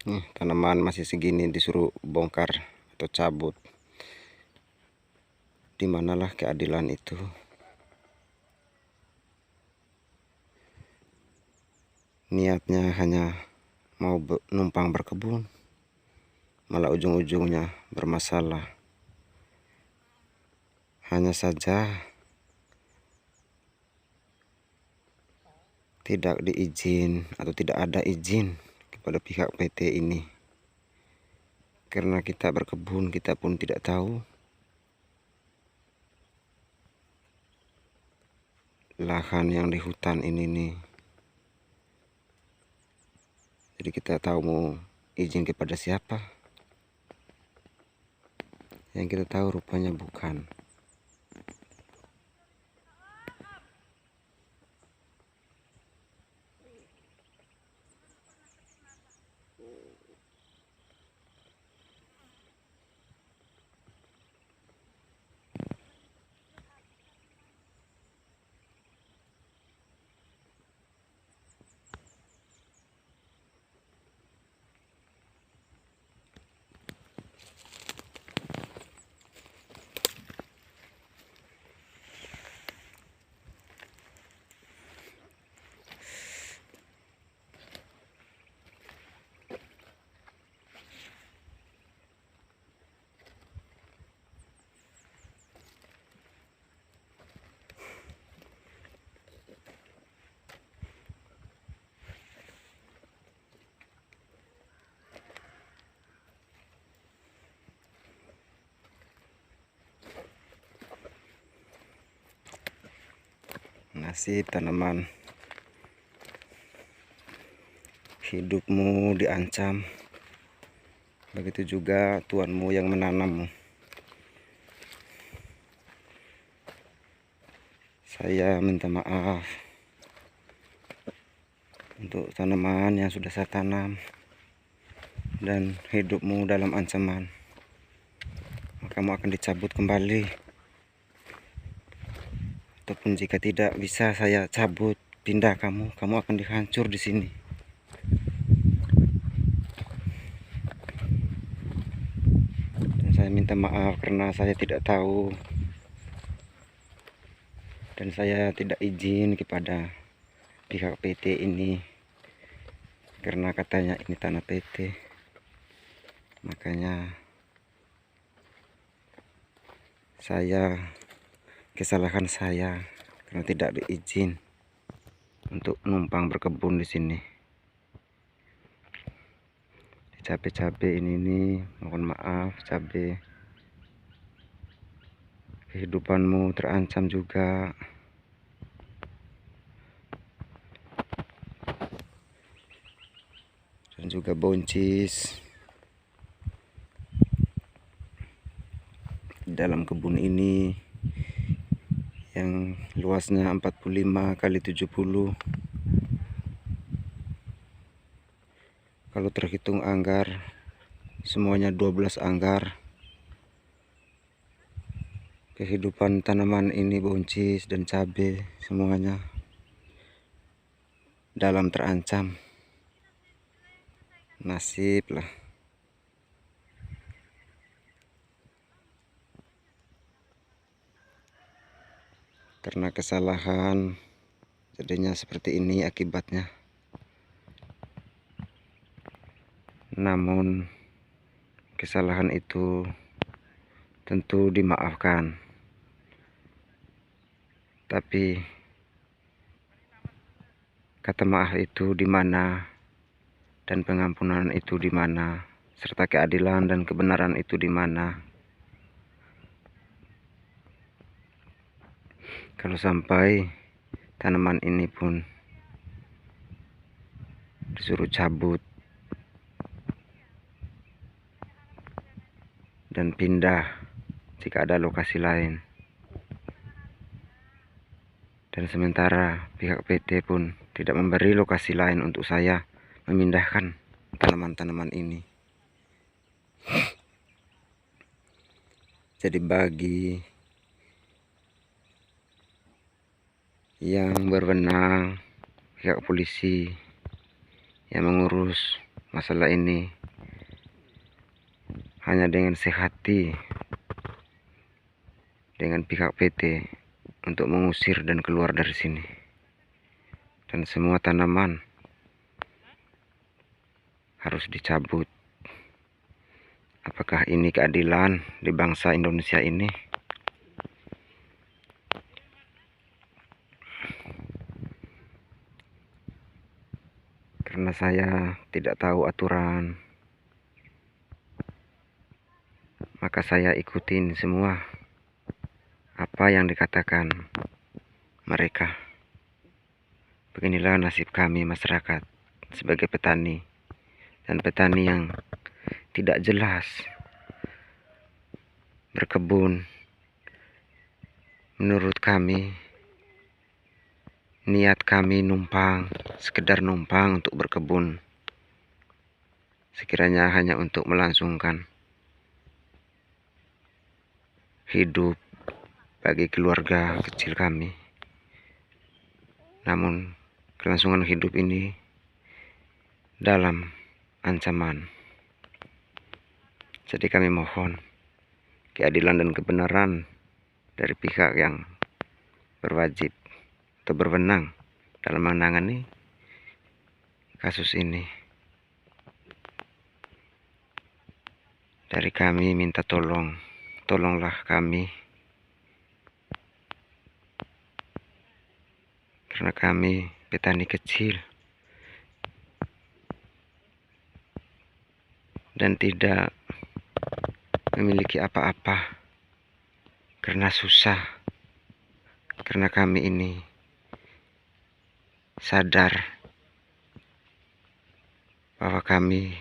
Nih, tanaman masih segini disuruh bongkar atau cabut. Dimanalah keadilan itu? Niatnya hanya mau numpang berkebun, malah ujung-ujungnya bermasalah. Hanya saja tidak diizin atau tidak ada izin kepada pihak PT ini. Karena kita berkebun, kita pun tidak tahu lahan yang di hutan ini nih. Jadi kita tahu mau izin kepada siapa. Yang kita tahu rupanya bukan. Nasib tanaman, hidupmu diancam. Begitu juga tuanmu yang menanammu. Saya minta maaf untuk tanaman yang sudah saya tanam dan hidupmu dalam ancaman. Kamu akan dicabut kembali. Ataupun jika tidak bisa saya cabut, pindah kamu akan dihancur di sini. Dan saya minta maaf karena saya tidak tahu dan saya tidak izin kepada pihak PT ini, karena katanya ini tanah PT. Makanya kesalahan saya karena tidak diizin untuk numpang berkebun di sini. Cabai ini nih, mohon maaf cabai. Kehidupanmu terancam juga. Dan juga boncis dalam kebun ini yang luasnya 45 kali 70. Kalau terhitung anggar, semuanya 12 anggar. Kehidupan tanaman ini, boncis dan cabai, semuanya dalam terancam. Nasib lah. Karena kesalahan, jadinya seperti ini akibatnya. Namun kesalahan itu tentu dimaafkan. Tapi kata maaf itu di mana dan pengampunan itu di mana, serta keadilan dan kebenaran itu di mana? Kalau sampai tanaman ini pun disuruh cabut dan pindah jika ada lokasi lain, dan sementara pihak PT pun tidak memberi lokasi lain untuk saya memindahkan tanaman-tanaman ini. Jadi bagi yang berwenang, pihak polisi yang mengurus masalah ini, hanya dengan sehati dengan pihak PT untuk mengusir dan keluar dari sini. Dan semua tanaman harus dicabut. Apakah ini keadilan di bangsa Indonesia ini? Karena saya tidak tahu aturan, maka saya ikutin semua apa yang dikatakan mereka. Beginilah nasib kami masyarakat sebagai petani, dan petani yang tidak jelas berkebun. Menurut kami, niat kami numpang, sekedar numpang untuk berkebun, sekiranya hanya untuk melangsungkan hidup bagi keluarga kecil kami. Namun kelangsungan hidup ini dalam ancaman. Jadi kami mohon keadilan dan kebenaran dari pihak yang berwajib atau berwenang dalam menangani kasus ini. Dari kami minta tolonglah kami, karena kami petani kecil dan tidak memiliki apa-apa, karena susah. Karena kami ini sadar bahwa kami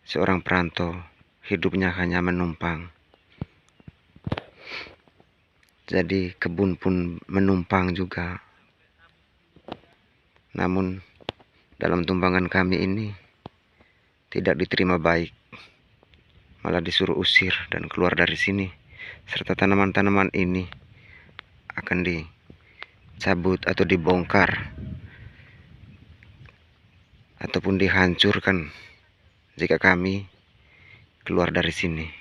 seorang perantau, hidupnya hanya menumpang. Jadi kebun pun menumpang juga. Namun dalam tumpangan kami ini tidak diterima baik, malah disuruh usir dan keluar dari sini, serta tanaman-tanaman ini akan dicabut atau dibongkar ataupun dihancurkan jika kami keluar dari sini.